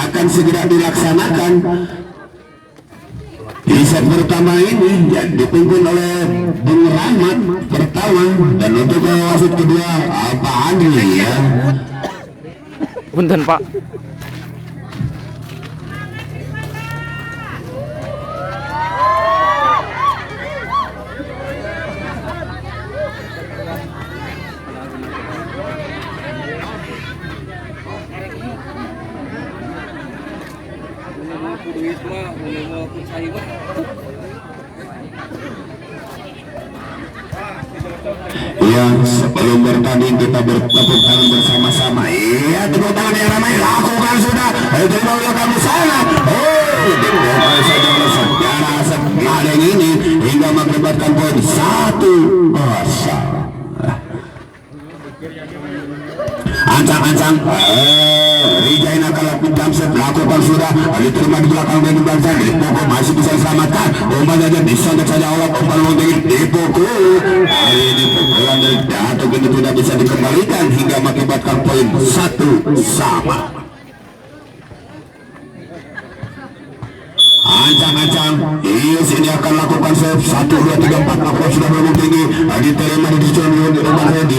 akan segera dilaksanakan. Di set pertama ini dipimpin oleh Bung Rahmat pertama, dan untuk wasit kedua Pak Andri ya. Punten Pak. Ya, sebelum bertanding kita bertepuk tangan bersama-sama. Iya, tepuk tangan yang ramai lakukan sudah. Terima kasih kamu sana. Dibuka saja bersejarah sepaling ini hingga mengakibatkan poin 1-0. Ancang-ancang Rijaina kalau pinjam set lakukan sudah, diterima di belakang dan bangsa dipukul, masih bisa diselamatkan. Umpan saja disontek saja oleh umpan tinggi, dipukul. Kali ini pukulan dari Datuk ini tidak bisa dikembalikan hingga mengakibatkan poin 1-1. Ancang-ancang Ius ini akan lakukan save 1, 2, 3, 4 lakukan sudah belum tinggi, diterima di dijual di rumah saya di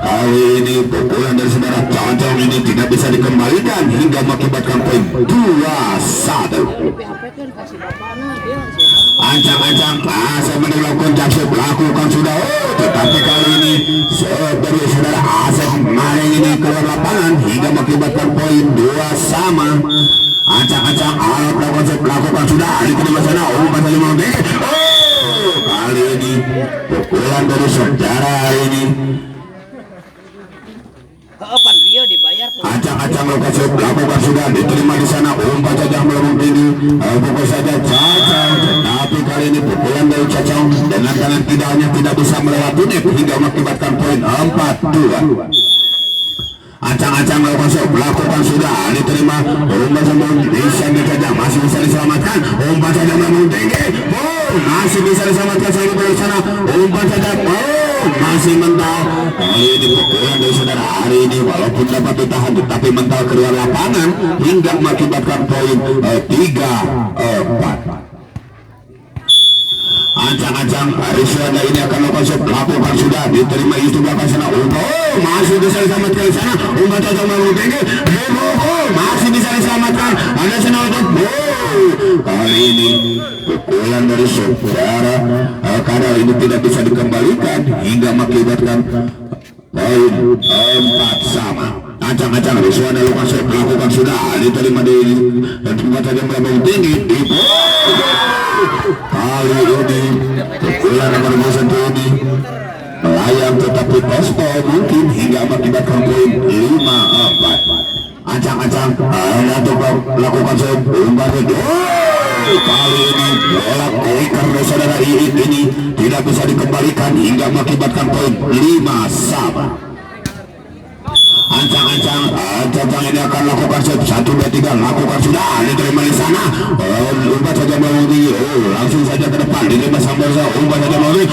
kali ini pukulan dari saudara Cocong ini tidak bisa dikembalikan hingga mengakibatkan poin 2-1. Ancang-ancang Asep melakukan jaksa lakukan sudah, tetapi kali ini dari saudara Asep Maring ini keluar lapangan hingga mengakibatkan poin 2-2. Ancang-ancang Alap lakukan sudah, diterima sana umpan saja mau kali ini pukulan dari saudara ini Ancang-ancang lakukan sudah, diterima di sana umpan saja melambung tinggi, pukul saja Cacang, tetapi kali ini pukulan dari Cacang dengan tangan kidalnya tidak bisa melewati net hingga mengakibatkan poin 4-2. Ancang-ancang lakukan sudah, diterima umpan saja bisa saja, masih bisa diselamatkan, umpan saja melambung tinggi, masih bisa diselamatkan saja dari sana, umpan saja masih mental. Kali ini pukulan dari saudara hari ini walaupun dapat ditahan tetapi mental keluar lapangan hingga mengakibatkan poin 3-4. Ancang-ancang Rizwana ini akan lakukan sudah, diterima itu belakang sana masih bisa diselamatkan di sana, umpan cocok melambung tinggi, masih bisa diselamatkan, ada sana untuk kali ini pukulan dari saudara karena ini tidak bisa dikembalikan hingga mengakibatkan poin 4-4. Ancang-ancang Rizwana lakukan sudah, diterima di tempat saja melambung tinggi, kali ini pukulan nomor 1 ini melayang tetapi pospol mungkin hingga mengakibatkan poin 5-4. Ancang-ancang lakukan umpan kali ini bola koiker dari saudara Iit ini tidak bisa dikembalikan hingga mengakibatkan poin 5-5. Ancang-ancang Cacang ini akan lakukan set 1, 2, 3 lakukan sudah, diterima di sana umpan saja melambung tinggi, langsung saja ke depan, diterima sambil umpan saja melambung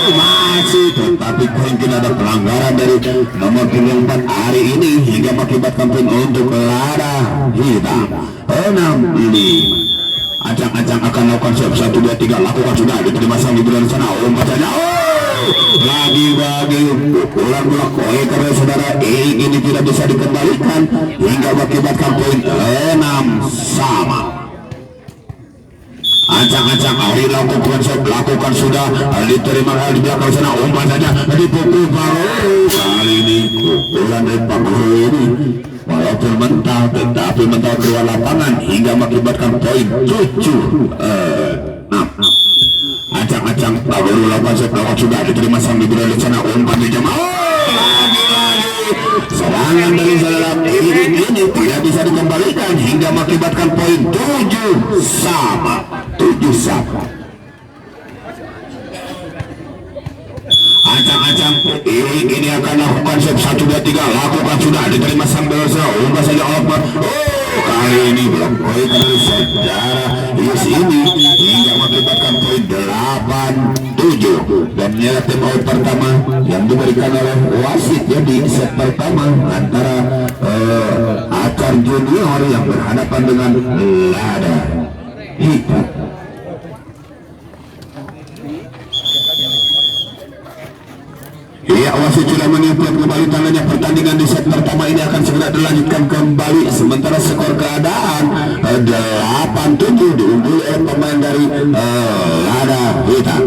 masih, tetapi mungkin ada pelanggaran dari nomor 4 hari ini hingga mengakibatkan poin untuk Lara Hitam 6-5. Ancang-ancang akan lakukan set 1, 2, 3 lakukan sudah, diterima sambil di sana umpan saja lagi-lagi pukulan bola koi karena saudara ini tidak bisa dikembalikan hingga mengakibatkan poin 6-6. Ancang-ancang Ari lakukan sudah, diterima di belakang sana umpan saja, dipukul kali ini pukulan dari Pak Guru ini walaupun mental tetapi mental keluar lapangan hingga mengakibatkan poin 7-6. Ancang-ancang baru lakukan sudah, diterima sambil berada di sana umpan di jam lagi-lagi serangan dari saudara ini tidak bisa dikembalikan hingga mengakibatkan poin 7-7. Ancang-ancang ini akan lakukan set 1, 2, 3 lakukan sudah, diterima sambil umpan saja umpan kali ini belum poin dari saudara Yus ini hingga mengakibatkan poin 8-7 dan nilai tim out pertama yang diberikan oleh wasit ya di set pertama antara Acar Junior yang berhadapan dengan Lada Hitam. Ya, wasit sudah menginput kembali tangannya. Pertandingan di set pertama ini akan segera dilanjutkan kembali. Sementara skor keadaan 8-7 diungguli oleh pemain dari Lada Hitam.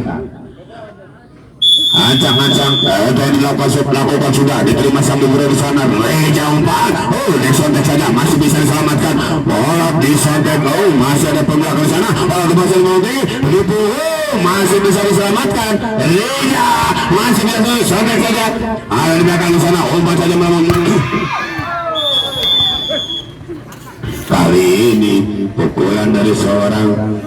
Ancang-ancang yang dilakukan sudah diterima sambil di sana. Reja umpan. Oh, disontek saja masih bisa diselamatkan. Bola disontek. Oh, masih ada pembelakang sana. Oh, masih mau masih bisa diselamatkan. Reja masih bisa disontek saja. Ada di belakang sana. Umpan saja memang. Kali ini pukulan dari seorang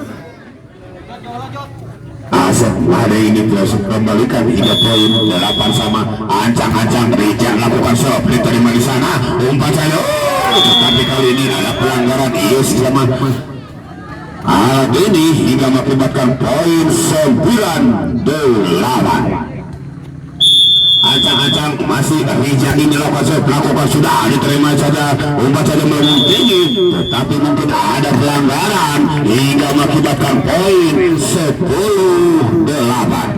Asep ada ini proses kembalikan hingga poin 8 sama. Ancang-ancang Reja lakukan shot diterima di sana. Umpan saja. Tetapi kali ini ada pelanggaran Ius sama alat ini hingga mengakibatkan poin 9-8. Ancang-ancang masih Reja ini lakukan sudah diterima saja. Umpan saja belum tinggi, tetapi mungkin ada pelanggaran hingga mengakibatkan poin 10-8.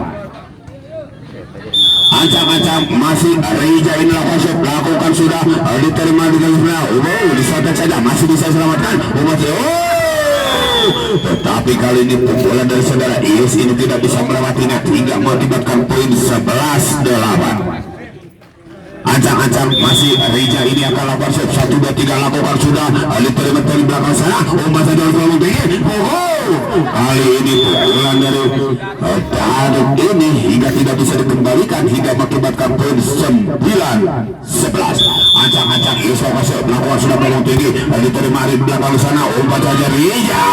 Ancang-ancang masih Reja ini lakukan sudah diterima di garis bawah. Disontek saja masih bisa selamatkan. Tetapi kali ini pukulan dari saudara Ius ini tidak bisa melewatinya hingga mengakibatkan poin 11-8. Ancang-ancang masih Reja ini akan lakukan shot 1, 2, 3 lakukan sudah diterima dari belakang sana. Umpan saja terlalu tinggi. Kali ini pukulan dari Taduk ini hingga tidak bisa dikembalikan hingga mengakibatkan poin 9-11. Ancang-ancang Ius lakukan sudah terlalu tinggi diterima dari belakang sana. Umpan saja Reja.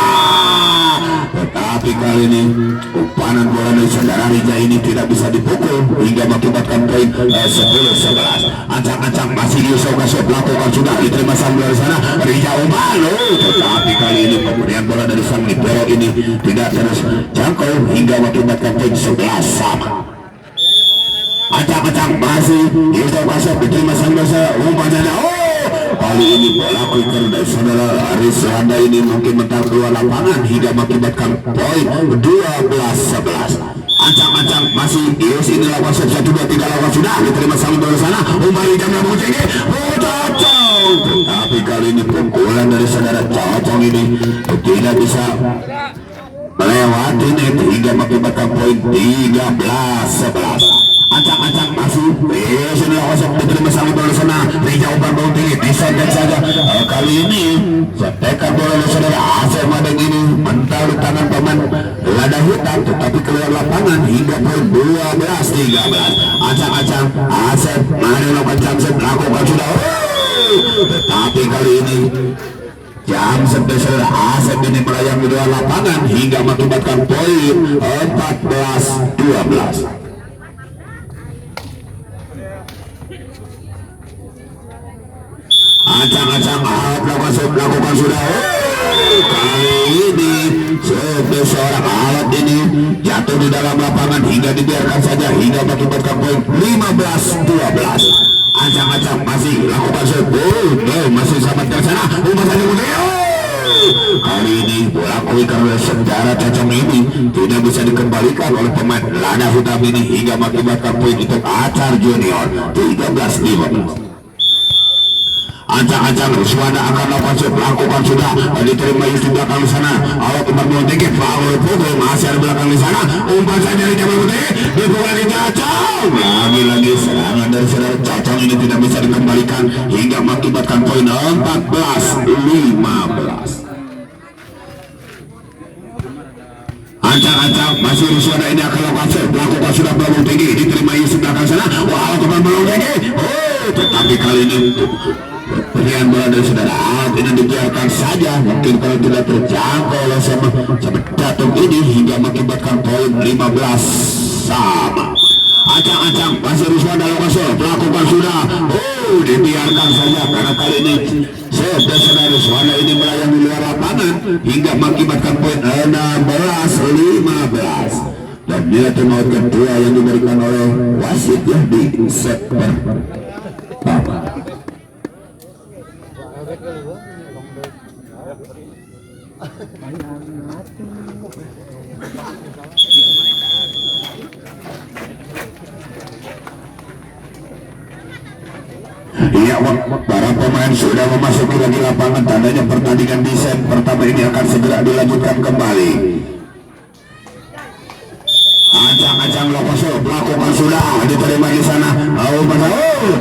Tetapi kali ini umpanan bola dari saudara Reja ini tidak bisa dipukul hingga mengakibatkan poin 10-11. Ancang-ancang masih Yusuf lakukan sudah diterima sambil dari sana. Reja umpan. Tetapi kali ini pemberian bola dari sang libero ini tidak terus jangkau hingga mengakibatkan poin 11 sama. Ancang-ancang masih Yusuf diterima sambil umpan saja. Kali ini bola quicker dari saudara Aris Randa ini mungkin mental keluar lapangan hingga mengakibatkan poin 12-11. Ancang-ancang masih Ius ini lakukan 1, 2, 3 lakukan sudah diterima sambil dari sana. Umpan di jam tinggi. Tapi kali ini pukulan dari saudara Cocong ini tidak bisa melewati net hingga mengakibatkan poin 13-11. Ancang-ancang masih Ius ini lakukan diterima sambil dari sana. Reja umpan bau tinggi disontek saja. Kali ini setekan bola dari saudara Asep Madeng ini mental di tangan pemain Lada Hitam, tetapi keluar lapangan hingga poin 12-13. Ancang-ancang Asep Madeng lakukan jamset lakukan sudah. Tetapi kali ini jamset dari saudara Asep ini melayang di luar lapangan hingga mengakibatkan poin 14-12. Ancang-ancang lakukan sudah. Kali ini seorang alat ini jatuh di dalam lapangan hingga dibiarkan saja hingga mengakibatkan poin 15-12. Ancang-ancang masih lakukan masih selamatkan sana. Umpan saja kali ini bola quicker oleh saudara Cocong ini tidak bisa dikembalikan oleh pemain Lada Hitam ini hingga mengakibatkan poin untuk Acar Junior 13-15. Ancang-ancang Ruswana akan lakukan sudah diterima di belakang sana. Awak umpan bola tinggi, foul pukul masih ada belakang di sana. Umpan saja dari jam putih dipukul lagi Cocong. Lagi-lagi serangan dari saudara Cocong ini tidak bisa dikembalikan hingga mengakibatkan poin 14-15. Ancang-ancang masih Ruswana ini akan lakukan sudah belum tinggi diterima di belakang sana. Wah, umpan belum tinggi. Tetapi kali ini pilihan bola dari saudara Alat ini dibiarkan saja, mungkin kalau tidak terjangkau oleh sama Datuk ini hingga mengakibatkan poin 15 sama. Ancang-ancang masih Ruswana lakukan sudah dibiarkan saja karena kali ini saudara suara ini melayang di luar lapangan hingga mengakibatkan poin 16-15. Dan dia termaut kedua yang diberikan oleh wasit ya di set pertama. Iya, para pemain sudah memasuki lagi lapangan, tandanya pertandingan di set pertama ini akan segera dilanjutkan kembali. Ancang-ancang Lokoso melakukan sudah diterima di sana.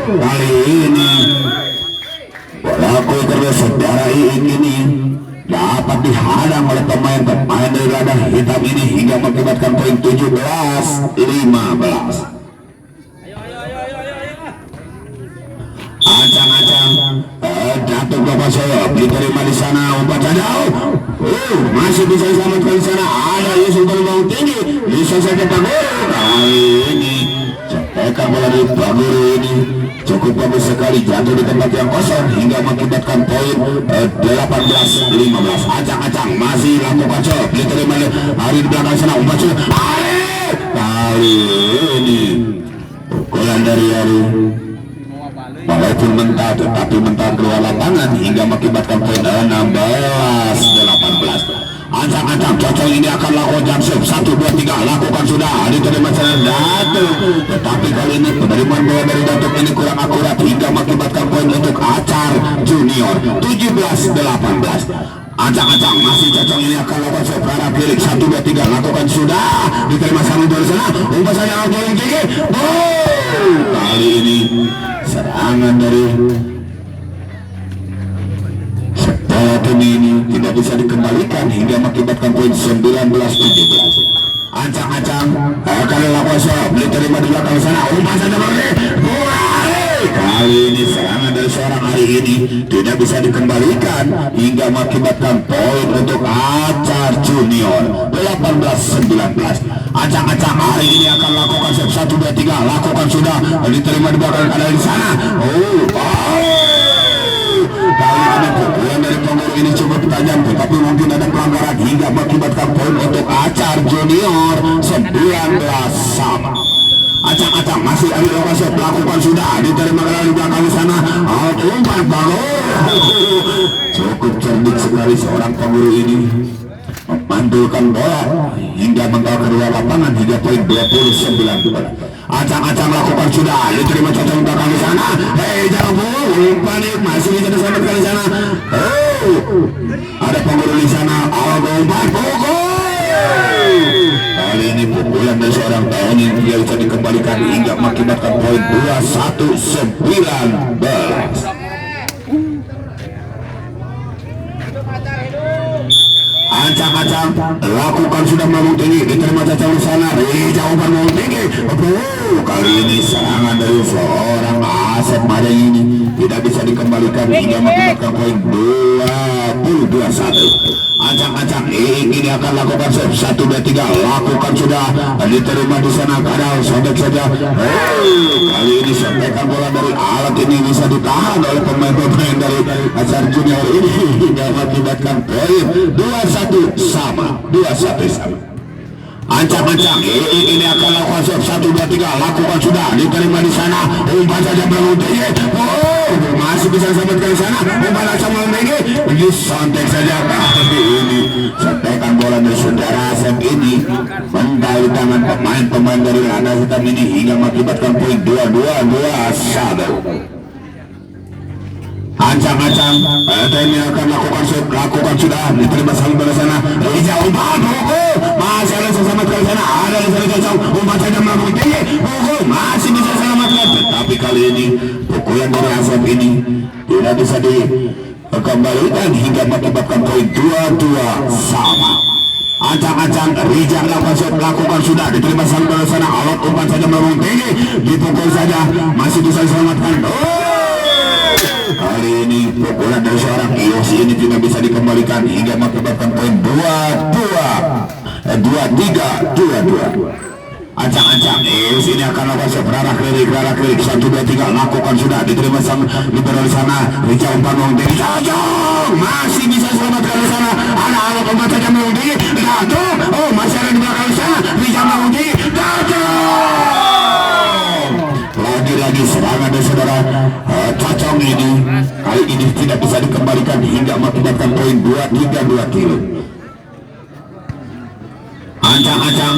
Kali ini pelaku terus saudara ini dapat dihadang oleh pemain dari lada hitam ini hingga mengakibatkan poin 17-15. Ancang-ancang jatuh ke pasal diterima di sana, umpan jauh. Masih bisa diselamatkan di sana. Ada Yusuf terbang tinggi, bisa saja Paguru. Kali ini cetekan bola dari Paguru ini cukup bagus sekali, jatuh di tempat yang kosong hingga mengakibatkan poin 18-15. Ancang-ancang masih lakukan cop, diterima hari di belakang sana, umpan jauh. Kali ini pukulan dari Ari walaupun mentah tetapi mentah keluar lapangan hingga mengakibatkan poin 16-18. Ancang-ancang cocok ini akan lakukan jam sub 1, 2, 3 lakukan sudah diterima sana Datuk, tetapi kali ini penerimaan bola dari Datuk ini kurang akurat hingga mengakibatkan poin untuk Acar Junior 17-18. Ancang-ancang masih cocok ini akan lakukan sub arah kiri 1, 2, 3 lakukan sudah diterima sama dari sana, umpan saja yang tinggi. Kali ini serangan dari setelah ini tidak bisa dikembalikan hingga mengakibatkan poin 19-17. Ancang-ancang akan dilakukan shot, diterima di belakang sana, umpan saja kali ini serangan dari seorang hari ini tidak bisa dikembalikan hingga mengakibatkan poin untuk Acar Junior 18-19. Ancang-ancang hari ini akan lakukan set 1, 2, 3 lakukan sudah diterima di belakang ada di sana. Kali ini pukulan dari Paguru ini cukup tajam, tetapi mungkin ada pelanggaran hingga mengakibatkan poin untuk Acar Junior 19 sama. Ancang-ancang masih ada lokasi melakukan sudah diterima di belakang sana. Umpan Paguru cukup cerdik sekali seorang Paguru ini memantulkan bola hingga menggaul kedua lapangan hingga poin 29. Ancang-ancang lakukan sudah diterima cocok belakang di sana. Jauh umpan masih bisa diselamatkan di sana. Ada Paguru di sana. Umpan kali ini pukulan dari seorang tahun yang dia bisa dikembalikan hingga mengakibatkan poin 21-19. Ancang-ancang lakukan sudah melambung tinggi diterima cacau di sana. Jauh melambung tinggi. Kali ini serangan dari seorang Asep Mada ini tidak bisa dikembalikan hingga mengakibatkan poin 20-21. Ancang-ancang ini akan lakukan set 1, 2, 3 lakukan sudah diterima di sana, kadang sobek saja. Kali ini sobekan bola dari alat ini bisa ditahan oleh pemain-pemain dari Acar Junior ini hingga mengakibatkan poin 21 sama. Ancang-ancang ini akan lakukan set 1, 2, 3 lakukan sudah diterima di sana, umpan saja belum tinggi. Masih bisa diselamatkan di sana, umpan Acar belum tinggi, disontek saja. Kali ini sobekan bola dari saudara Asep ini mental tangan pemain-pemain dari lada hitam ini hingga mengakibatkan poin 22-21. Ancang-ancang ini akan lakukan sudah diterima saling dari sana. Jauh umpan masih ada selamatkan di sana, ada di sana jauh umpan saja melambung tinggi. Masih bisa selamatkan, tetapi kali ini pukulan dari Asep ini tidak bisa dikembalikan hingga mengakibatkan poin 22 sama. Ancang-ancang Rijal lakukan sudah diterima saling dari sana, alat umpan saja melambung tinggi, dipukul saja masih bisa diselamatkan. Kali ini pukulan dari seorang Yosi ini tidak bisa dikembalikan hingga mengakibatkan poin 23-22. Ancang-ancang sini akan lakukan berarah kelirik 1, 2, 3 lakukan sudah diterima sang libero di sana. Rica umpan tinggi cocok masih bisa selamatkan di sana. Ada awak umpan saja tinggi jatuh. Oh masih ada di belakang di sana. Rica tinggi cocok. Lagi-lagi serangan dari saudara Cocong ini kali ini tidak bisa dikembalikan hingga mengakibatkan poin 2 kilo. Ancang-ancang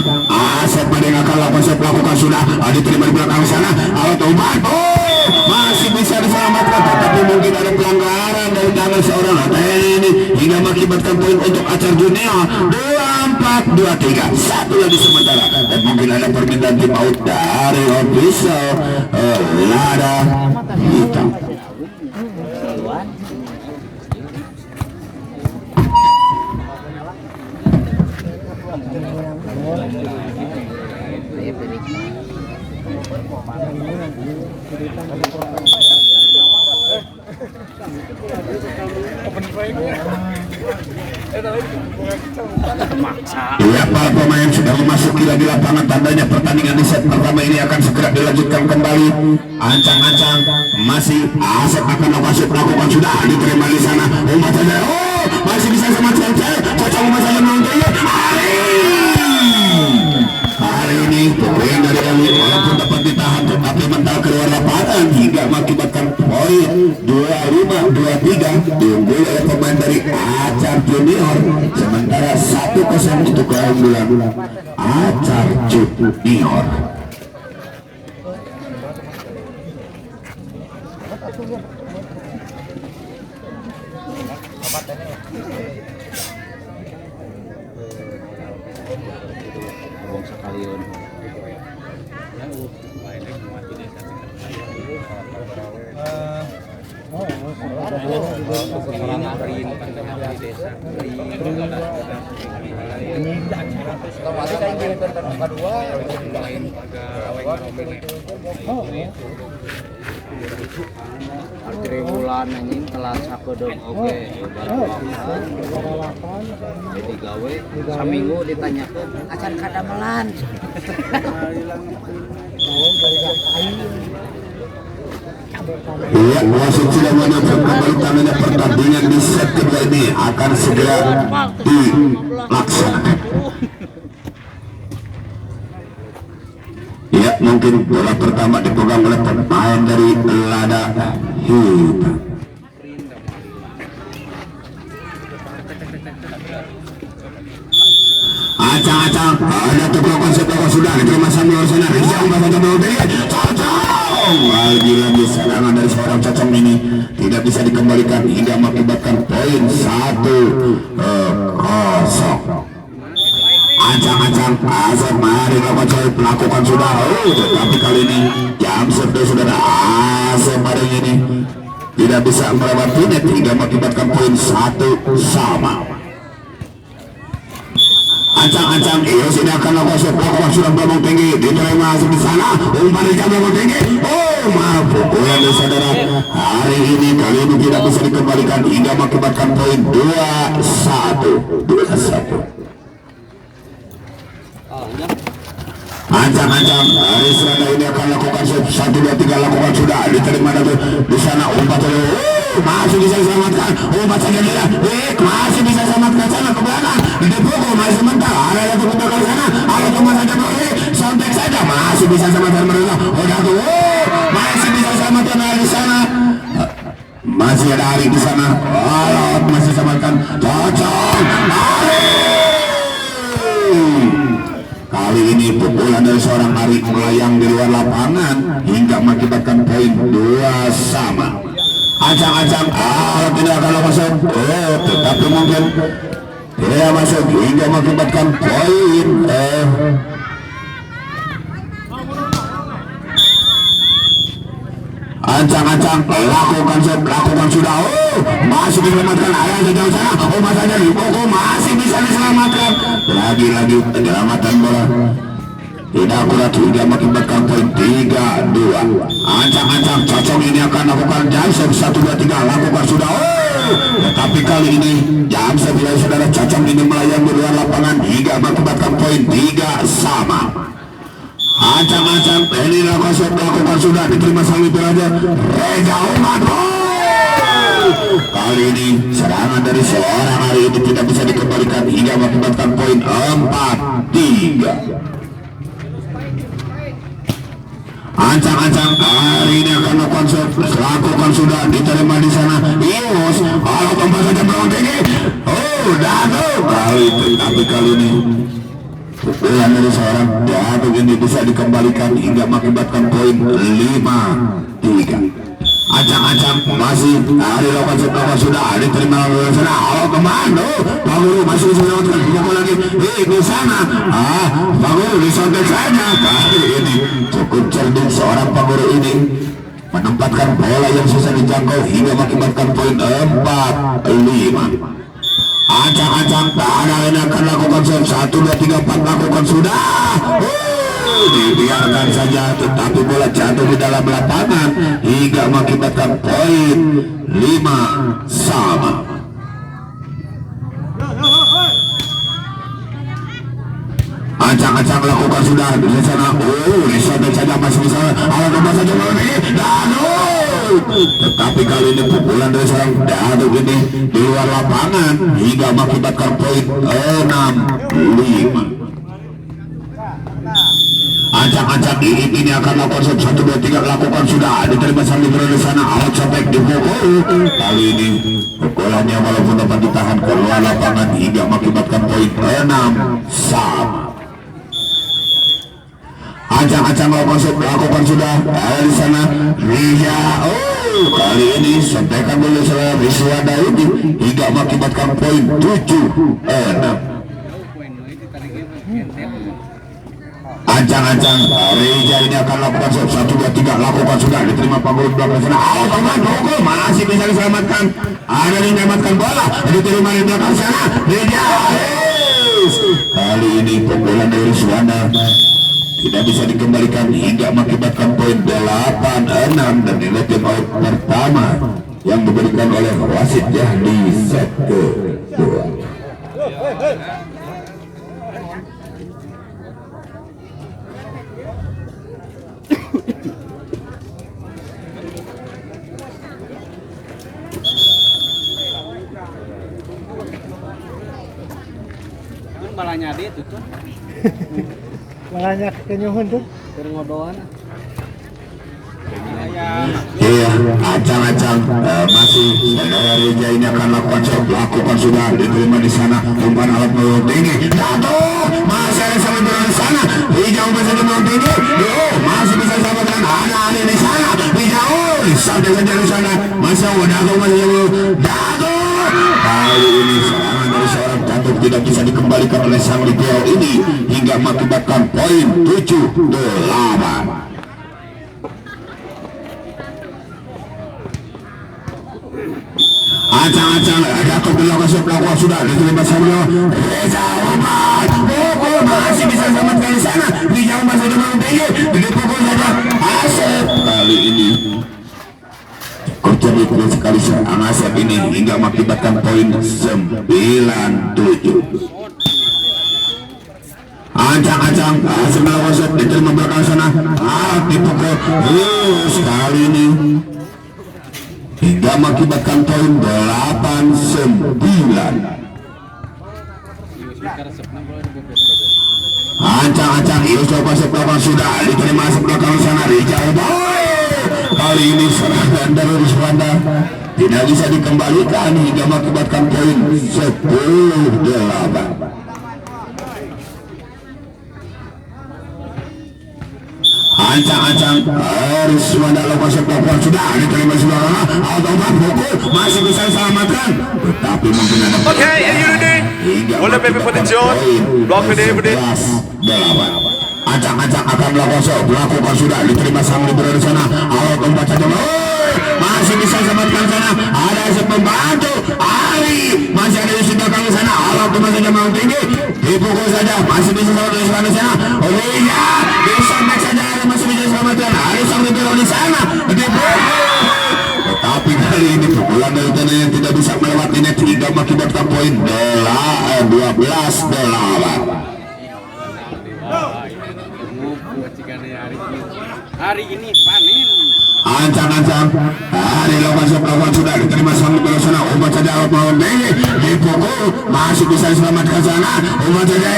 Asep pada yang akan lakukan sudah diterima di belakang sana. Alat umpan masih bisa diselamatkan, tetapi mungkin ada pelanggaran dari tangan seorang ini hingga mengakibatkan poin untuk Acar Junior 24-23. Satu lagi sementara dan mungkin ada permintaan tim out dari official Lada Hitam. Ya, para pemain sudah memasuki lagi lapangan, tandanya pertandingan di set pertama ini akan segera dilanjutkan kembali. Ancang-ancang masih Asep akan melakukan sudah diterima di sana. Umat saja, masih bisa sama cewek. Cocok umat saja menonton. Hari ini pemain dari Eli walaupun dapat ditahan tetapi mental keluar lapangan hingga mengakibatkan poin 25-23 diunggul oleh pemain dari Acar Junior. Sementara 1-0 untuk keunggulan Acar Junior. Bulan anjing telat sakedeng oke jadi gawe saminggu ditanyakan acan kadamelan Ya, wasit sudah menunjukkan kembali tandanya pertandingan di set kedua ini akan segera dilaksanakan. Ya, mungkin bola pertama dipegang oleh pemain dari Lada Hitam. Acang-acang ada tukang konsep sudah diterima sambil sana. Rizal bahasa lagi-lagi serangan dari seorang Cocong ini tidak bisa dikembalikan hingga mengakibatkan poin 1-0. Ancang-ancang Asep mari melakukan sudah tetapi kali ini jam sudah Asep hari ini tidak bisa melewati net hingga mengakibatkan poin 1 sama. Ancang-ancang Ios ini akan lakukan sudah berambang tinggi diterima di sana umpan di berambang tinggi. Maaf pukulan dari saudara hari ini kali ini tidak bisa dikembalikan hingga mengakibatkan poin 2-1. Ancang-ancang hari Serada ini akan lakukan 1, 2, 3 lakukan sudah diterima di sana umpan masih bisa diselamatkan umpan saja dia masih bisa selamatkan sana ke belakang dipukul masih sebentar ada yang ke belakang sana ada cuma saja boleh sampai saja masih bisa selamatkan mereka udah tuh masih bisa selamatkan dari sana masih ada Ari di sana masih selamatkan Cocok kali ini pukulan dari seorang Ari melayang di luar lapangan hingga mengakibatkan poin 2 sama. Ancang-ancang tidak akan masuk tetapi mungkin tidak masuk hingga mengakibatkan poin Ancang-ancang lakukan sudah masih diselamatkan ayah sejauh sana masanya dipukul masih bisa diselamatkan lagi-lagi penyelamatan bola tidak akurat hingga mengakibatkan poin 3-2. Ancang-ancang Cocok ini akan lakukan Jamsep 1, 2, 3 lakukan sudah tetapi kali ini Jamsep yang saudara Cocok ini melayang di luar lapangan hingga mengakibatkan poin 3 sama. Ancang-ancang ini lakukan sudah diterima Sami Piraja Reza Umar. Kali ini serangan dari seorang hari ini tidak bisa dikembalikan hingga mengakibatkan poin 4-3. Ancang-ancang hari ini akan lakukan sudah diterima di sana. Ius, kalau tempat saja belum tinggi. Oh, Dato tapi kali ini pukulan dari seorang Dato ini bisa dikembalikan hingga mengakibatkan poin 5-3. Ancang-ancang masih hari lakukan sudah diterima oleh sana. Oh, kemana? Pak Guru masih bisa melakukan pukul lagi. Di sana. Pak Guru disontek saja. Kali ini cukup cerdik seorang Pak Guru ini menempatkan bola yang susah dijangkau hingga mengakibatkan poin 4-5. Ancang-ancang pada ini akan lakukan 1, 2, 3, 4 lakukan sudah. Dibiarkan saja, tetapi bola jatuh di dalam lapangan hingga mengakibatkan poin 5-sama. Ancang-ancang lakukan sudah di sana. Disontek saja masih bisa. Alat coba saja ini. Tetapi kali ini pukulan dari seorang Dado ini di luar lapangan hingga mengakibatkan poin 6-5. Ancang-ancang ini akan lakukan 1, 2, 3 lakukan sudah diterima sambil berada di sana. Alat sobek dipukul. Kali ini pukulannya walaupun dapat ditahan keluar lapangan hingga mengakibatkan poin 6-sama. Ancang-ancang lakukan sudah di sana. Ria, kali ini sobekan dulu seorang Rizwanda ini hingga mengakibatkan poin 7-6. Ancang-ancang Reza ini akan lakukan 1, 2, 3 lakukan sudah diterima Pak Guru belakang sana. Teman pukul masih bisa diselamatkan. Ada yang menyelamatkan bola diterima di belakang sana. Reza, kali ini pukulan dari Rizwanda tidak bisa dikembalikan hingga mengakibatkan poin 8-6 dan nilai out pertama yang diberikan oleh wasit Jahdi set kedua. Balanya di itu tuh. Malahnya kenyuhun tuh. Ngodoan. Iya, ancang-ancang masih saudara Reza ini akan lakukan sudah diterima di sana. Umpan alat melulu tinggi. Jatuh, masih ada sama di sana. Hijau masih ada melulu tinggi. Masih bisa diselamatkan. Ada di sana. Hijau sampai saja di sana. Masih Dato masih Dato. Kali ini serangan dari seorang Dato tidak bisa dikembalikan oleh sang Ribeiro ini hingga mengakibatkan poin 7-8. Ancang-ancang Dato belakang sudah diterima sama Reza Umar. Pukul masih bisa selamatkan di sana. Hijau masih ada melulu tinggi. Dipukul saja Asep. Kali ini cerdik sekali seorang Asep ini hingga mengakibatkan poin 9-7. Ancang-ancang Asep melakukan diterima belakang sana. Dipukul sekali ini hingga mengakibatkan poin 8-9. Ancang-ancang Ius belakang sudah diterima belakang sana. Rijal kali ini serangan dari Rizwanda tidak bisa dikembalikan hingga mengakibatkan poin 10-8. Ancang-ancang Rizwanda belakang sudah diterima sebelah Automat pukul masih bisa diselamatkan, tetapi mungkin ada Boleh baby for the John. Block for David. Ancang-ancang akan melakukan sudah diterima sang Libero di sana. Awal keempat saja masih bisa selamatkan sana. Ada Asep membantu. Ali masih ada di sebelah di sana. Awal keempat saja mau tinggi. Dipukul saja masih bisa selamatkan di sana. Iya bisa saja masih bisa selamatkan. Ada sang Libero di sana. Dipukul. Tetapi kali ini pukulan dari sana yang tidak bisa melewati net hingga mengakibatkan poin 12-8. Hari ini panen. Ancang-ancang dari lawan sudah diterima sama bola sana. Umpan saja alat melawan Benge dipukul, masih bisa diselamatkan sana. Umpan saja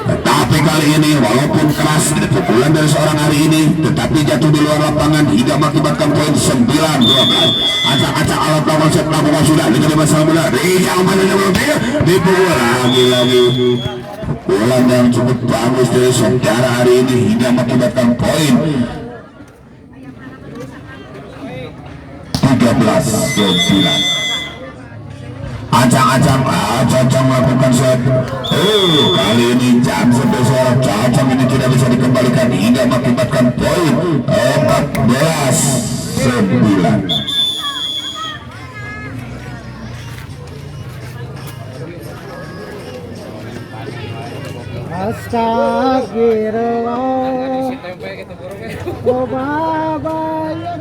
tetapi kali ini walaupun keras pukulan dari seorang hari ini tetapi jatuh di luar lapangan hingga mengakibatkan poin 9-12. Acak-acak alat lawan set lakukan sudah diterima sama bola. Rijal mana yang belum dipukul lagi-lagi. Pukulan yang cukup bagus dari saudara hari ini hingga mengakibatkan poin 13-9. Acang melakukan set. Kali ini jam sebesar Cacang ini tidak bisa dikembalikan hingga mengakibatkan poin 14-9. Astagfirullah. Oh baba ya.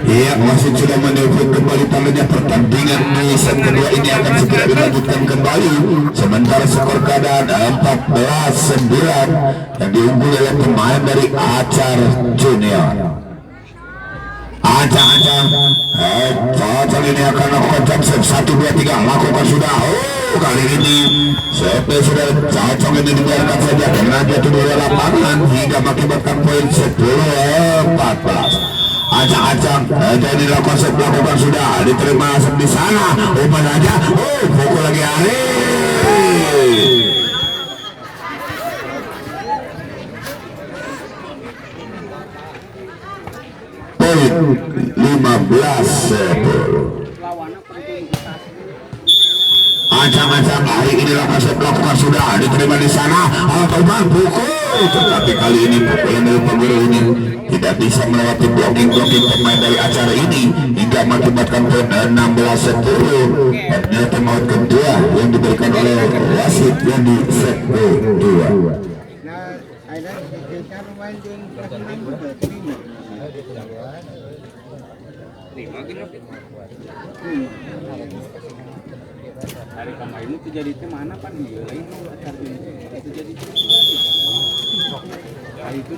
Iya, wasit sudah menelpon kembali tangannya. Pertandingan di set kedua ini akan segera dilanjutkan kembali. Sementara skor keadaan 14-9 yang diunggul oleh pemain dari Acar Junior. Cacang ini akan lakukan jump set 1, 2, 3 lakukan sudah. Kali ini CP sudah Cacang ini dibiarkan saja karena dia turun di lapangan hingga mengakibatkan poin 10-14. Acang jadi konsep lakukan sudah diterima di sana. Umpan aja, pukul lagi Ari. Poin 15-10. Acang hari ini konsep lakukan sudah diterima di sana. Umpan pukul, tetapi kali ini pukulan dari pengguru ini tidak bisa melewati blocking pemain dari acara ini hingga mengakibatkan poin 16-10. Ternyata maut kedua yang diberikan oleh wasit yang di set kedua. Hari kemarin itu jadi itu mana pan dia lain itu jadi hari itu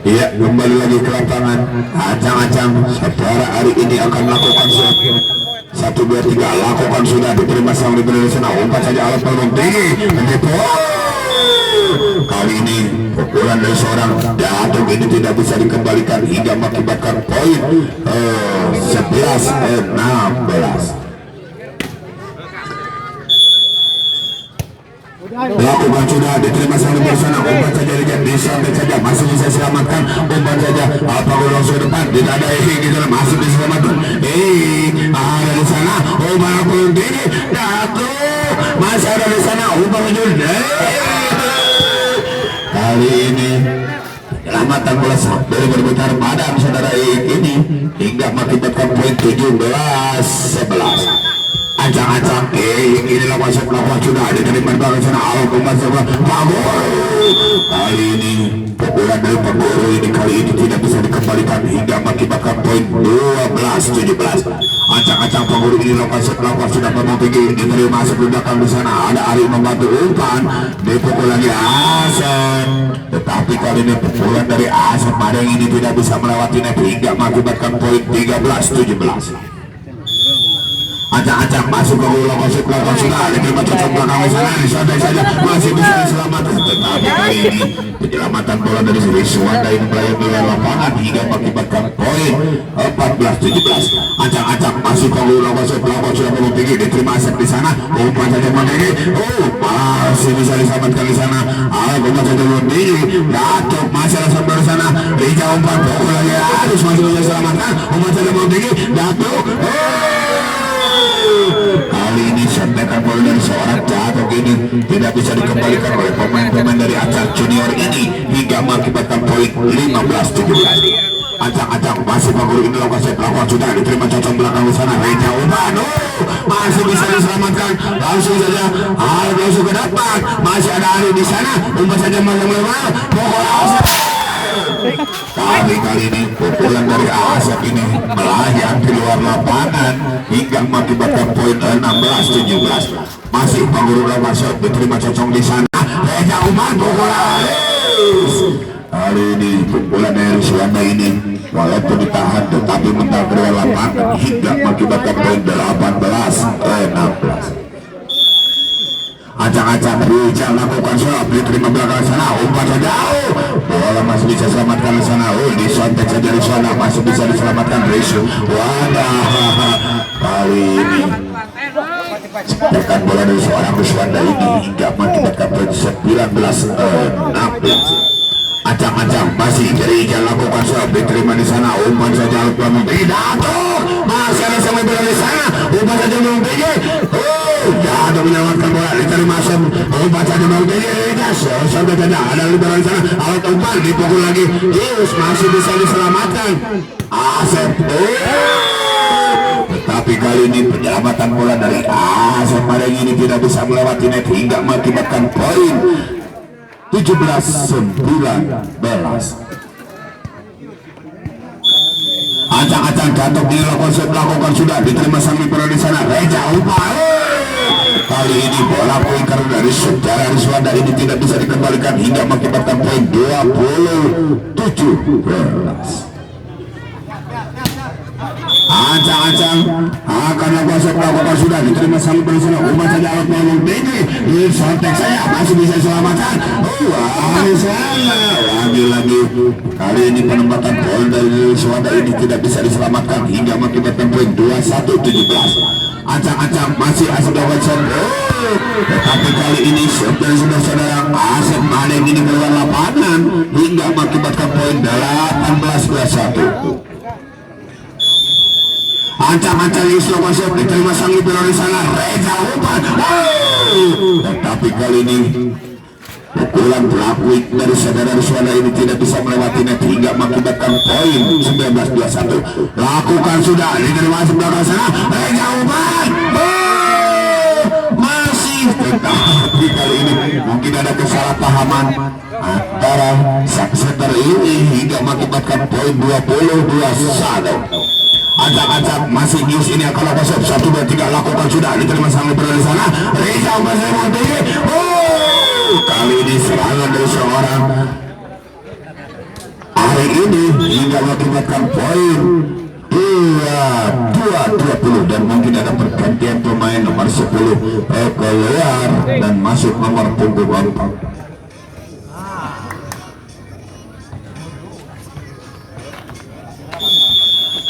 Iya, kembali lagi ke lapangan. Acang saudara hari ini akan melakukan set 1, 2, 3 lakukan sudah diterima sama di sana. Umpan saja alat peluru tinggi. Kali ini pukulan dari seorang Datuk ini tidak bisa dikembalikan hingga mengakibatkan poin 11-16. Lakukan sudah diterima sama di sana. Umpan saja disampai saja masih bisa selamatkan. Umpan saja apa langsung depan tidak ada gitu masih bisa selamatkan. Ada di sana. Umpan peluru tinggi Datuk masih ada di sana. Umpan sudah. Kali ini penyelamatan bola sampai berputar padam saudara ini hingga mengakibatkan poin 17-11. Acang inilah masuk lawan sudah diterima dari sana. Kali ini pukulan dari pengguru ini kali ini tidak bisa dikembalikan hingga mengakibatkan poin 12-17. Acang pengguru ini lakukan sudah memang tinggi diterima masuk belakang di sana. Ada Ari membantu umpan dipukul lagi Asep, tetapi kali ini pukulan dari Asep Madeng ini tidak bisa melewati net hingga mengakibatkan poin 13-17. Acang masuk ke ulang konsep belakang sudah diterima cocok belakang di sana disadai saja masih bisa diselamatkan, tetapi kali ini penyelamatan bola dari Rizwanda ini melayani di lapangan hingga mengakibatkan poin 14-17. Acang masuk ke ulang konsep belakang sudah belum tinggi diterima Asep di sana. Umpan saja tinggi, masih bisa diselamatkan di sana. Umpan saja belum tinggi Datuk masih ada sampai di sana. Rijal umpan pukul lagi harus masih bisa diselamatkan. Umpan saja belum tinggi Datuk. Kali ini sentekan bola dari seorang Datuk ini tidak bisa dikembalikan oleh pemain-pemain dari Acar Junior ini hingga mengakibatkan poin 15-17. Acak-acak masih Pangguru ini lokasi pelakon sudah diterima cocok belakang di sana. Reja Uban masih bisa diselamatkan, langsung saja langsung ke depan. Masih ada Ari di sana, umpan saja masuk lewat. Pokoknya tapi kali ini pukulan dari Asep ini melayang di luar lapangan hingga mengakibatkan poin 16-17. Masih Pangguru lokasi diterima cocok di sana. Reja Uban pukulan. Kali ini pukulan dari Suwanda ini walaupun ditahan tetapi mental keluar lapangan hingga mengakibatkan poin 18-16. Acak-acak Rijal lakukan serap diterima belakang sana, umpan jauh, bola masih bisa selamatkan di sana. Disontek saja di sana, masih bisa diselamatkan Risu. Wadah, kali ini tekan bola dari seorang Riswanda ini hingga mengakibatkan poin 19-16. Acak-acak masih Rijal lakukan serap diterima di sana, umpan saja lakukan pidato, masih ada sampai bola di sana, umpan saja belum tinggi. Jatuh menyelamatkan bola diterima Asep, umpan saja belum tinggi. Sampai saja ada liberal di sana, alat umpan dipukul lagi. Yus masih bisa diselamatkan Asep. Tetapi kali ini penyelamatan bola dari Asep pada ini tidak bisa melewati net hingga mengakibatkan poin 17-19. Acak-acak jatuh di lakukan sudah diterima sang libero di sana. Reja Uban. Kali ini bola poin karena dari sejarah Riswanda ini tidak bisa dikembalikan hingga mengakibatkan poin 20-17. Acak-acak akan lakukan sudah diterima sang libero di sana. Umpan saja alat melambung tinggi. Sontek saya masih bisa diselamatkan. Lagi-lagi kali ini penempatan poin dari Riswanda ini tidak bisa diselamatkan hingga mengakibatkan poin 21-17. Acak-acak masih Asep Dawson. Tetapi kali ini saudara-saudara Asep Maleng ini keluar lapangan hingga mengakibatkan poin 18-21. Acak-acak Yusuf Asep diterima sang libero di sana. Reja Uban. Tetapi kali ini pukulan pelaku dari saudara Riswanda ini tidak bisa melewati net hingga mengakibatkan poin 19-21. Lakukan sudah diterima sebelah sana. Reja Uban masih, tetapi kali ini mungkin ada kesalahpahaman antara sang setter ini hingga mengakibatkan poin 20-21. Acak-acak masih News ini akan lakukan 1, 2, 3 lakukan sudah diterima sang libero di sana. Reja Uban kali ini serangan dari seorang hari ini hingga mengakibatkan poin 22-20 dan mungkin ada pergantian pemain nomor 10 keluar dan masuk nomor punggung 4.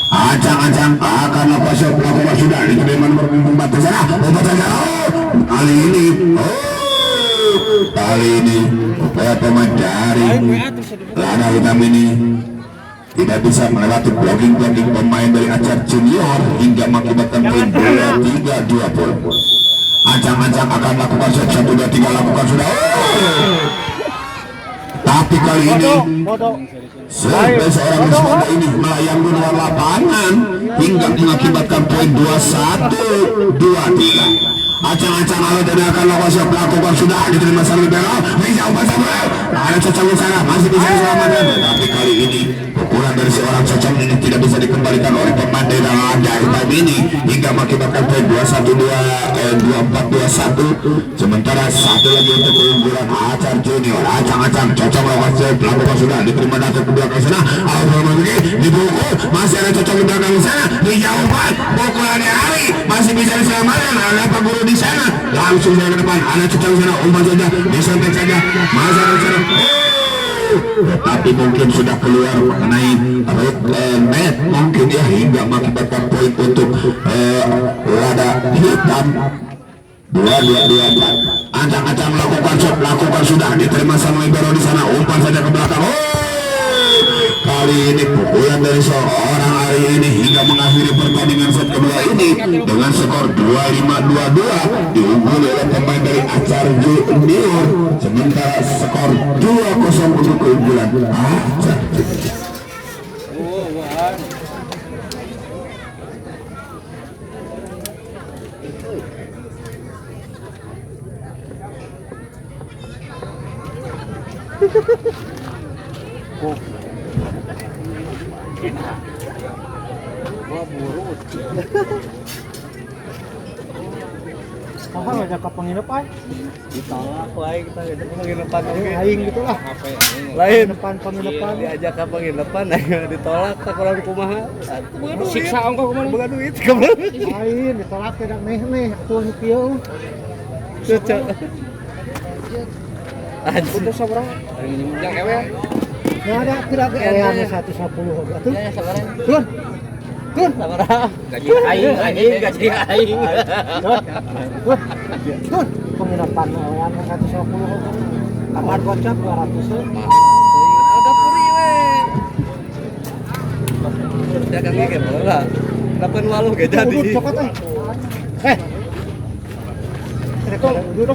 Acak-acak akan lakukan sudah diterima nomor punggung 4 di sana. Kali ini upaya pemain dari Lana Hitam ini tidak bisa melewati blocking pemain dari Acar Junior hingga mengakibatkan poin 23-20. Acak-acak akan lakukan 1, 2, 3 lakukan sudah. Tapi kali ini seorang Riswanda ini melayang di luar lapangan hingga mengakibatkan poin 21-23. Acak-acak lalu dan akan lakukan sudah diterima sang libero. Reja Uban ada cocok di sana masih bisa diselamatkan. Tapi kali ini pukulan dari seorang cocok ini tidak bisa dikembalikan oleh pemain dari Hitam ini hingga mengakibatkan poin 24-21. Sementara satu lagi untuk keunggulan Acar Junior. Acak-acak cocok lakukan sudah diterima datang ke belakang sana. Dipukul masih ada cocok di belakang sana. Reja Uban pukulannya Ari masih bisa diselamatkan. Ada Pak Guru di sana langsung ke depan, ada cocok di sana, umpan saja disontek saja masih ada sana. Tetapi mungkin sudah keluar mengenai net mungkin ya hingga mengakibatkan poin untuk Lada Hitam 2-2-2. Acak-acak lakukan sudah diterima sama libero di sana, umpan saja ke belakang. Kali ini pukulan dari seorang hari ini hingga mengakhiri pertandingan set kedua ini dengan skor 25-22 diungguli oleh pemain dari Acar Junior, sementara skor 2-0 untuk keunggulan Acar Junior. Gua burut. Apa ngajak ke penginapan? Ditolak lain kita gitu penginapan oke. Aing gitu lah. Apa ya? Lain depan penginapan. Diajak ke penginapan ayo ditolak tak kurang kumaha. Siksa ongkos kumaha boga duit. Lain ditolak tidak neh atuh kieu. Cocok. Anjir. Putus sabar. Yang ewe. Ya ada tidak ewean 110 atuh. Ya sabaran. Tun. Tun. Sabaran. Gaji aing gaji aing. Tun. Penginapan ewean 110. Kamar gocap 200. Harga puri we. Ya kan ngege bola. 80 ge jadi. Udut cokot Rekor duduk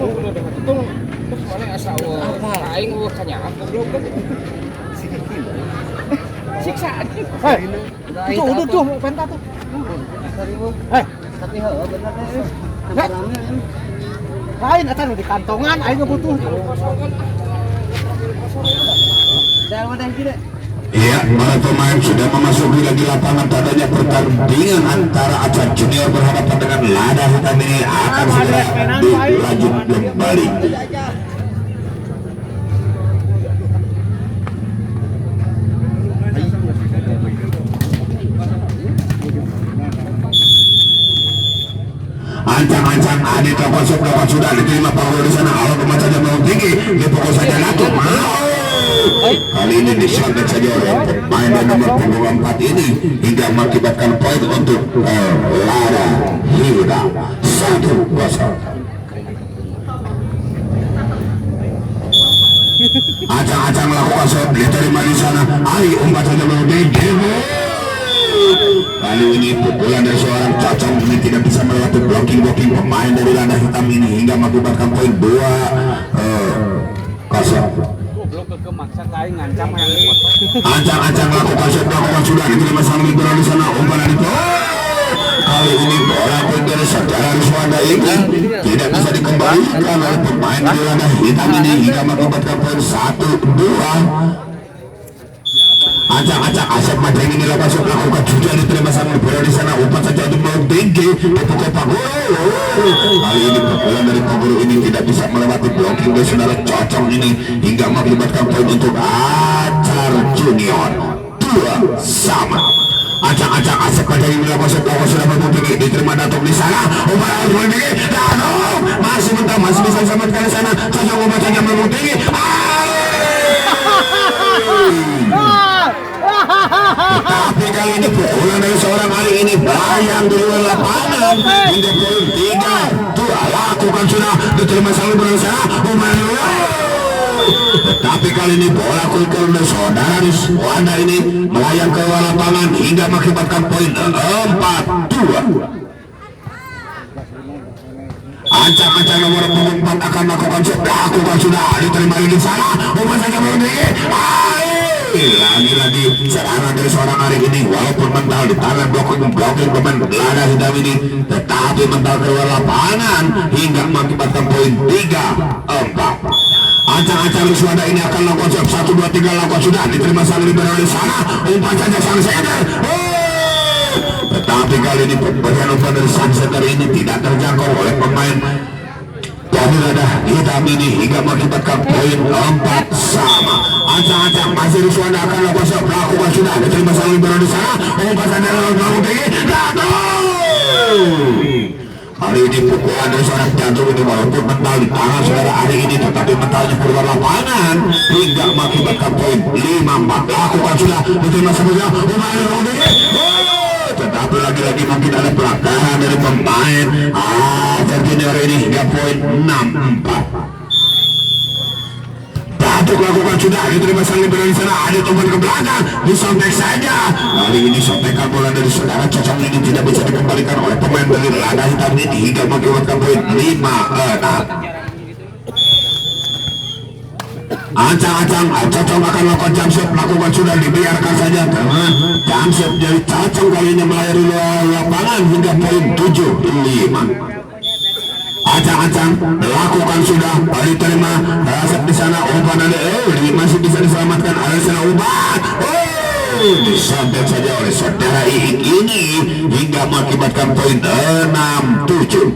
dong. Terus mana asa apa? Aing kanyang goblok kan. Siksa anjing. Itu udut tuh pentas tuh. Tapi heuh bener deh. Lain eta nu di kantongan aing butuh. Jangan wadah gede. Iya, para pemain sudah memasuki lagi lapangan. Tadanya pertandingan antara Acan Junior berhadapan dengan Lada Hitam ini akan segera dilanjut kembali. Ancang-ancang Adit lakukan sudah diterima Paulo di sana. Awal pemain saja mau tinggi, dipukul saja Lato. Kali ini disontek saja oleh pemain dan nomor punggung 4 ini hingga mengakibatkan poin untuk Lada Hitam 1-0. Acang-acang melakukan shot diterima di sana. Ali umpat saja mau tinggi. Kali ini pukulan dari seorang Cocong ini tidak bisa melewati blocking pemain dari Lada Hitam ini hingga mengakibatkan poin 2-0. Kemaksa kain ngancam yang Ancang-ancang melakukan sudah diterima sang liberal di sana umpan itu. Kali ini bola pun dari saudara Riswanda ini tidak bisa dikembalikan oleh pemain dari Lada Hitam ini hingga mengakibatkan poin 1-2. Ancang-ancang Asep Madeng ini melakukan juga diterima sang liberal di sana umpan saja untuk mau tinggi dipukul Pak Guru. Kali ini pukulan dari Pak Guru ini tidak bisa melewati blocking dari saudara Cocong ini hingga mengakibatkan poin untuk Acar Junior 2-2. Ancang-ancang Asep Madeng ini melakukan sudah mau tinggi diterima Datuk di sana umpan mau tinggi Datuk masih mentah masih bisa diselamatkan di sana. Cocong umpan saja mau tinggi. Tapi kali ini pukulan dari seorang Ali ini bayang di luar lapangan hingga poin 3-2 lakukan sudah diterima sang liberal sana umpan. Tetapi kali ini bola kulkul dari saudara Riswanda ini melayang ke luar lapangan hingga mengakibatkan poin 4-2. Ancang-ancang nomor 4 akan lakukan sudah diterima di sana umpan saja berdiri. Lagi-lagi serangan dari seorang Ari ini walaupun mental di tangan blocking pemain Lada Hitam ini tetapi mental keluar lapangan hingga mengakibatkan poin 3-4. Ancang-ancang Riswanda ini akan lakukan 1-2-3 lakukan sudah diterima sang liberal di sana umpan saja sang center. Tetapi kali ini pemberian umpan dari sang center ini tidak terjangkau oleh pemain dari Lada Hitam ini hingga mengakibatkan poin 4-4. Ancang-ancang masih Riswanda akan lakukan sudah diterima sang liberal di sana umpan saja lalu tinggi Hari ini pukulan dari seorang Jantung ini walaupun mental di tangan saudara Ari ini tetapi mentalnya keluar lapangan hingga mengakibatkan poin 5-4. Lakukan sudah diterima semuanya umpan lalu tinggi. Tetapi lagi-lagi mungkin ada pelanggaran dari pemain Acar Junior ini hingga poin 6-4. Datuk lakukan sudah diterima sang liberal di sana ada umpan ke belakang disontek saja. Kali ini sontekan bola dari saudara Cocong ini tidak bisa dikembalikan oleh pemain dari Lada Hitam ini hingga mengakibatkan poin 5-6. Ancang-ancang Cocong akan lakukan jumpshot lakukan sudah dibiarkan saja karena jumpshot dari Cocong kali ini melayari luar lapangan hingga poin 7-5. Ancang-ancang lakukan sudah diterima Asep di di sana umpan ada masih bisa diselamatkan ada di sana umpan. Disantet saja oleh saudara Iik ini hingga mengakibatkan poin 6-7.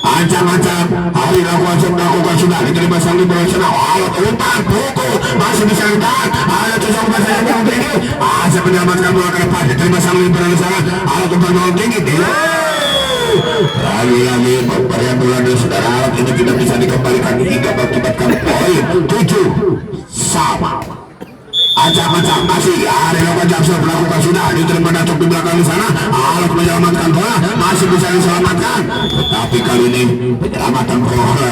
Ancang-ancang hari lakukan sudah diterima sang liberal sana alat umpan pukul masih bisa ditahan ada tusuk pasang yang tinggi Asep menyelamatkan bola ke depan diterima sang liberal sana alat umpan bola tinggi lagi-lagi pemberian bola dari saudara alat ini tidak bisa dikembalikan hingga mengakibatkan poin 7-sama. Acak-acak masih hari lakukan Jackson melakukan sudah diterima Datuk di belakang di sana alat menyelamatkan bola masih bisa diselamatkan tetapi kali ini penyelamatan bola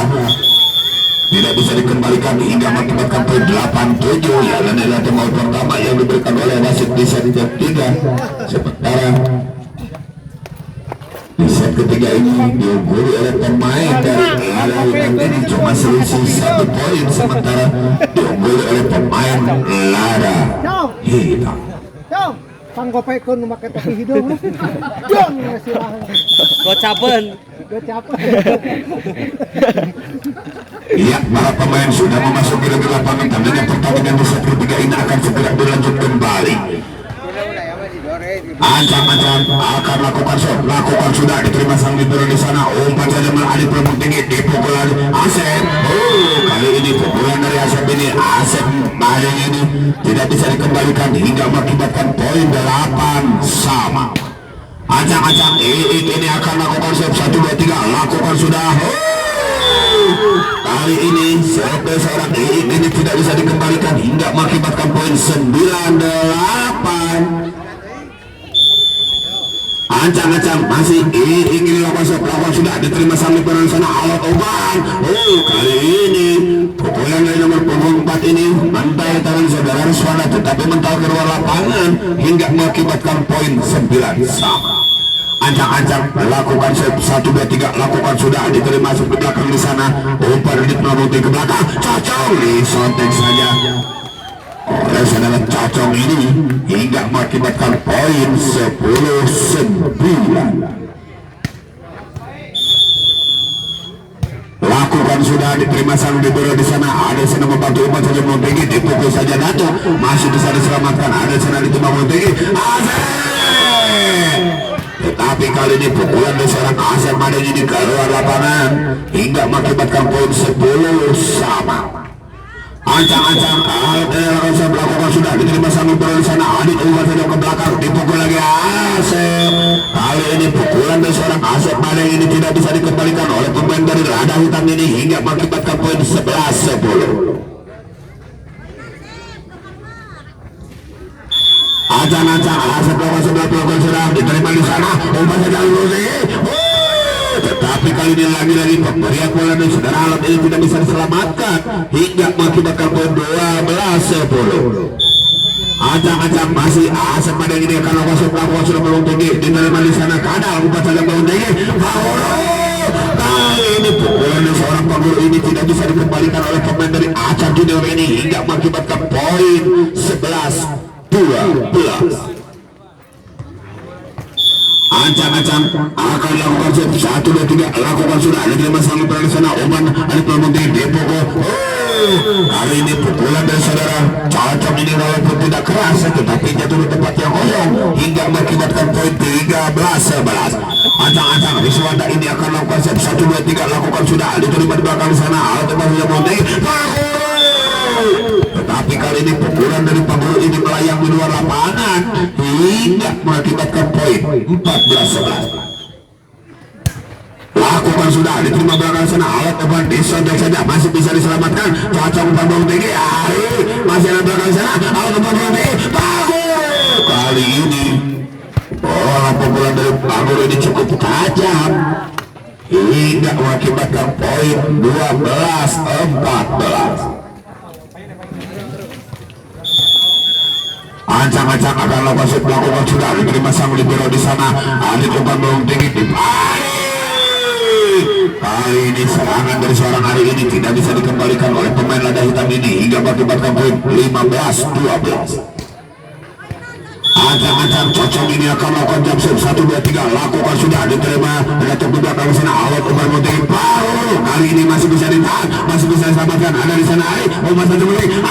tidak bisa dikembalikan hingga mengakibatkan poin 8-7 yang adalah tembakan pertama yang diberikan oleh wasit di set ketiga. Sementara di set ketiga ini diungguli oleh pemain dari Lara ini cuma selisih 1 poin sementara diungguli oleh pemain Lara Hitam. Panggopekun memakai topi hidung. Dong silahkan. Gocapen. Iya, para pemain sudah memasuki lagi lapangan tandanya pertandingan di set ketiga ini akan segera berlanjut kembali. Ancang-ancang akan lakukan sudah diterima sang libero di sana umpan saja melalui pelembung tinggi dipukul Asep. Kali ini pukulan dari Asep ini Asep maling ini tidak bisa dikembalikan hingga mengakibatkan poin 8-sama. Ancang-ancang ini akan lakukan set 1, 2, 3 lakukan sudah. Kali ini seorang ini tidak bisa dikembalikan hingga mengakibatkan poin 9-8. Ancang-ancang masih ingin lakukan sudah diterima sang liberal sana alat umpan. Kali ini pukulan dari nomor punggung 4 ini mental tangan saudara Ruswana tetapi mental keluar lapangan hingga mengakibatkan poin 9-sama. Ancang-ancang lakukan 1, 2, 3 lakukan sudah diterima masuk ke belakang di sana umpan di pelambung ke belakang cocok disontek saja oleh saudara Cocong ini hingga mengakibatkan poin 10-9. Lakukan sudah diterima sang libero di sana ada sana membantu umpan saja Montegi dipukul saja Dato masih bisa diselamatkan ada sana diterima Montegi tetapi kali ini pukulan dari seorang Asep Madeng ini keluar lapangan hingga mengakibatkan poin 10-sama. Ancang-ancang Asep melakukan sudah diterima sang libero di sana Adit umpan saja ke belakang dipukul lagi Asep. Kali ini pukulan dari seorang Asep Madeng ini tidak bisa dikembalikan oleh pemain dari Lada Hitam ini hingga mengakibatkan poin 11-10. Ancang-ancang Asep melakukan sebelah pelakon sudah diterima di sana umpan saja tetapi kali ini lagi-lagi pemberian bola dari saudara alat ini tidak bisa diselamatkan hingga mengakibatkan poin 12-10. Ancang-ancang masih Asep Madeng ini akan lakukan sudah melong tinggi diterima di sana kadal umpan saja melong tinggi kali ini pukulan dari seorang paguru ini tidak bisa dikembalikan oleh pemain dari Aceh Junior ini hingga mengakibatkan poin 11-12. Ancang-ancang akan lakukan set 1, 2, 3 lakukan sudah diterima sang liberal di sana umpan ada pelambung tinggi dipukul. Kali ini pukulan dari saudara Cocok ini walaupun tidak keras tetapi jatuh di tempat yang kosong hingga mengakibatkan poin 13-11. Ancang-ancang Riswanda ini akan lakukan set 1, 2, 3 lakukan sudah diterima di belakang di sana alat tempat yang Monte tetapi kali ini pukulan dari paguru ini melayang di luar lapangan hingga mengakibatkan poin 14-11. Lakukan sudah diterima belakang sana alat depan disontek saja masih bisa diselamatkan Cocok umpan bawang tinggi masih ada belakang sana alat umpan bawang tinggi bagus kali ini pukulan dari paguru ini cukup tajam hingga mengakibatkan poin 12-14. Ancang-ancang akan lakukan sudah diterima sang libero di sana Adit umpan bawang tinggi kali ini serangan dari seorang hari ini tidak bisa dikembalikan oleh pemain Lada Hitam ini hingga mengakibatkan poin 15-12. Ancang-ancang cocok ini akan melakukan jam 1, 2, 3 lakukan sudah diterima Datuk di belakang sana awal Umar Montegi kali ini masih bisa ditahan masih bisa diselamatkan ada di sana Ari Umar Montegi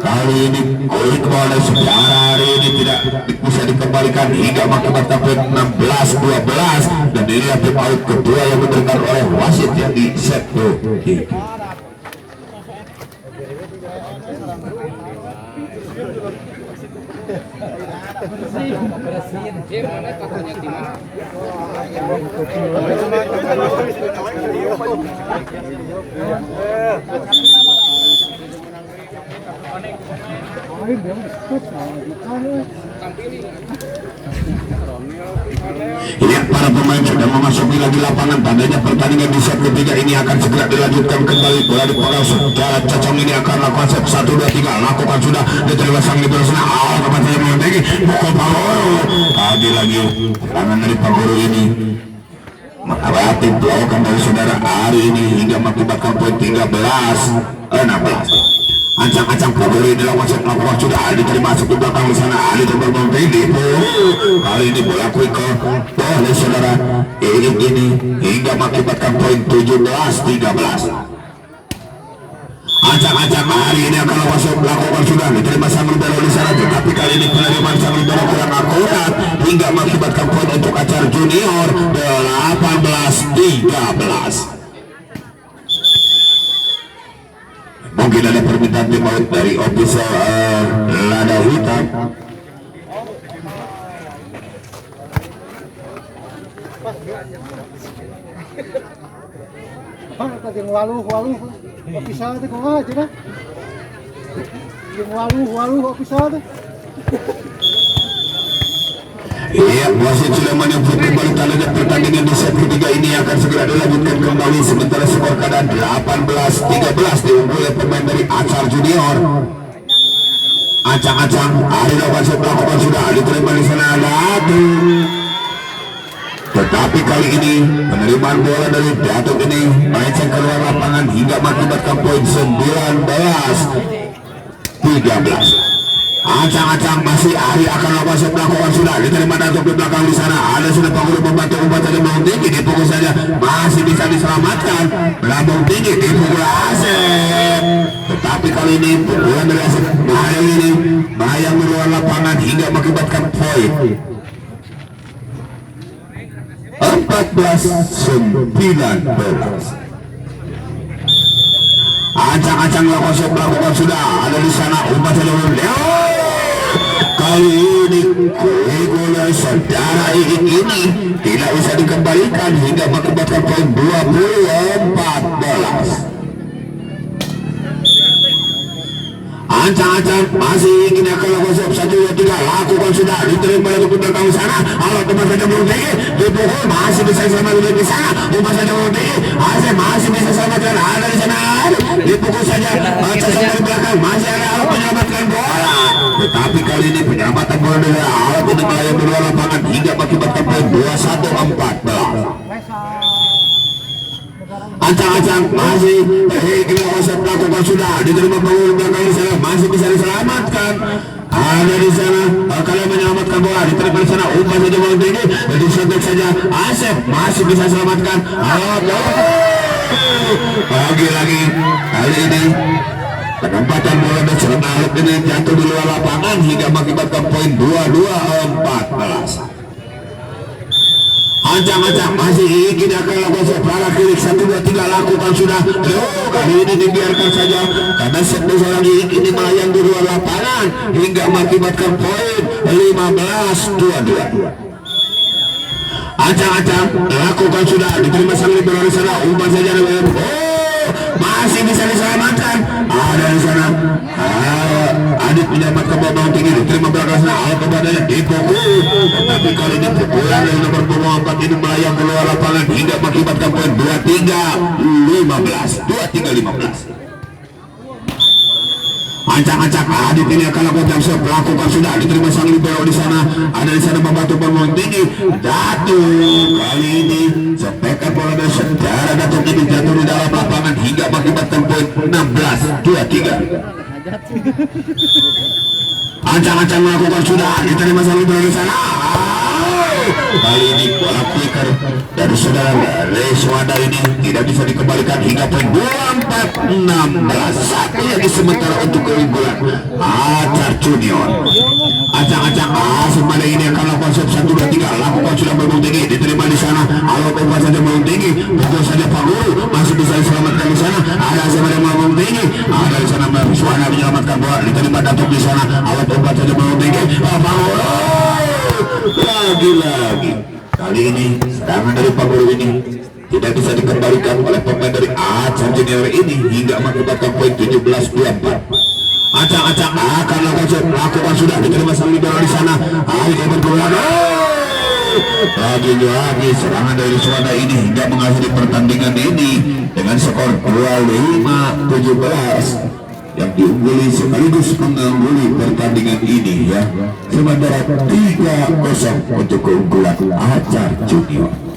kali ini kulit bola secara hari ini tidak bisa dikembalikan hingga mengakibatkan poin 16-12 dan dilihat tim out kedua yang diberikan oleh wasit yang di set 3. Ini para pemain sudah memasuki lagi lapangan tandanya pertandingan di set ketiga ini akan segera dilanjutkan kembali bola dipegang secara cocok ini akan lakukan set 1, 2, 3 lakukan sudah diterima sang libero sana kepada saya Montegi pukul Pagoro lagi tangan dari Pagoro ini menghadapi blokan dari saudara hari ini hingga mengakibatkan poin 13-16. Ancang-ancang Pagoro ini lakukan sudah diterima masuk di belakang di sana Ali coba Montegi kali ini bola quick oleh saudara ini hingga mengakibatkan poin 17-13. Ancang-ancang hari ini akan lakukan sudah diterima sang libero di sana tetapi kali ini penerimaan sang libero kurang akurat hingga mengakibatkan poin untuk Acar Junior 18-13. Mungkin ada permintaan timeout dari official Lada Hitam. Tadi waluh bisa teh kok aja dah. Yang waluh bisa teh. Iya, wasit sudah menyebut kembali tandanya pertandingan di set ketiga ini akan segera dilanjutkan kembali sementara skor keadaan 18-13 diunggul pemain dari Acar Junior. Ancang-ancang hari wasit melakukan sudah diterima di sana Datuk. Tetapi kali ini penerimaan bola dari Datuk ini melenceng keluar lapangan hingga mengakibatkan poin 19-13. Ancang-ancang masih Ari akan wasit melakukan sudah diterima Datuk di belakang di sana ada sudah Pagoro membantu umpan dari Montegi dipukul saja masih bisa diselamatkan Montegi dipukul Asep tetapi kali ini pukulan dari Asep bahaya keluar lapangan hingga mengakibatkan poin 14-19. Ancang-ancang melakukan sudah ada di sana umpan jalur kali ini gol saudara ini tidak bisa dikembalikan hingga mengakibatkan poin 20-14. Ancang-ancang masih ingin akan lakukan 1, 2, 3 lakukan sudah diterima dari belakang sana alat umpan saja Montegi dipukul masih bisa selamatkan di sana umpan saja Montegi masih bisa selamatkan ada di sana dipukul saja dari belakang masih ada alat menyelamatkan bola tetapi kali ini penyelamatan bola dari alat ini melayang di luar lapangan hingga mengakibatkan poin 21-14. Ancang-ancang masih wasit melakukan sudah diterima Pagoro belakang di sana masih bisa diselamatkan ada di sana kalau menyelamatkan bola diterima di sana umpan saja Montegi disontek saja Asep masih bisa selamatkan lagi kali ini penempatan bola dan serang alat ini jatuh di luar lapangan hingga mengakibatkan poin 22-14. Ancang-ancang masih ingin akan lakukan sepalah kiri 1, 2, 3 lakukan sudah kali ini dibiarkan saja karena set seorang ini melayang di luar lapangan hingga mengakibatkan poin 15-22. Ancang-ancang lakukan sudah diterima sang libero di sana umpan saja masih bisa diselamatkan ada di sana Adit menyelamatkan bola tinggi diterima belakang sana alat kepadanya dipukul tapi kali ini pukulan dari nomor 4 ini melayang keluar lapangan hingga mengakibatkan poin 23-15. Ancang-ancang Adit ini akan lakukan lakukan sudah diterima sang libero di sana ada di sana membantu Montegi Datuk kali ini sepekan bola dari saudara Datuk ini jatuh di dalam lapangan hingga mengakibatkan poin 16-23. Ancang-ancang melakukan sudah diterima saling dari sana. Kali ini bola flicker dari saudara Reswada ini tidak bisa dikembalikan hingga poin 24-16. Satu lagi sementara untuk keunggulan Acar Junior. Ancang-ancang semuanya ini akan lakukan 1, 2, 3. Lakukan sudah melambung tinggi, diterima di sana. Kalau bebas saja melambung tinggi, pukul saja Pak Guru masih bisa diselamatkan di sana. Ada semuanya melambung tinggi, ada di sana Reswada menyelamatkan bola, diterima Datuk di sana. Kalau bebas saja melambung tinggi, Pak Guru lagi-lagi. Kali ini serangan dari Pak Guru ini tidak bisa dikembalikan oleh pemain dari Acar Junior ini hingga mengakibatkan poin 17-24. Acak-acak akan lakukan sudah diterima sang libero di sana. Ayo bergulat. Lagi-lagi serangan dari Reswada ini hingga mengakhiri pertandingan ini dengan skor 25-17 yang diungguli sekaligus mengungguli pertandingan ini ya. Sementara 3-0 untuk keunggulan Acar Junior.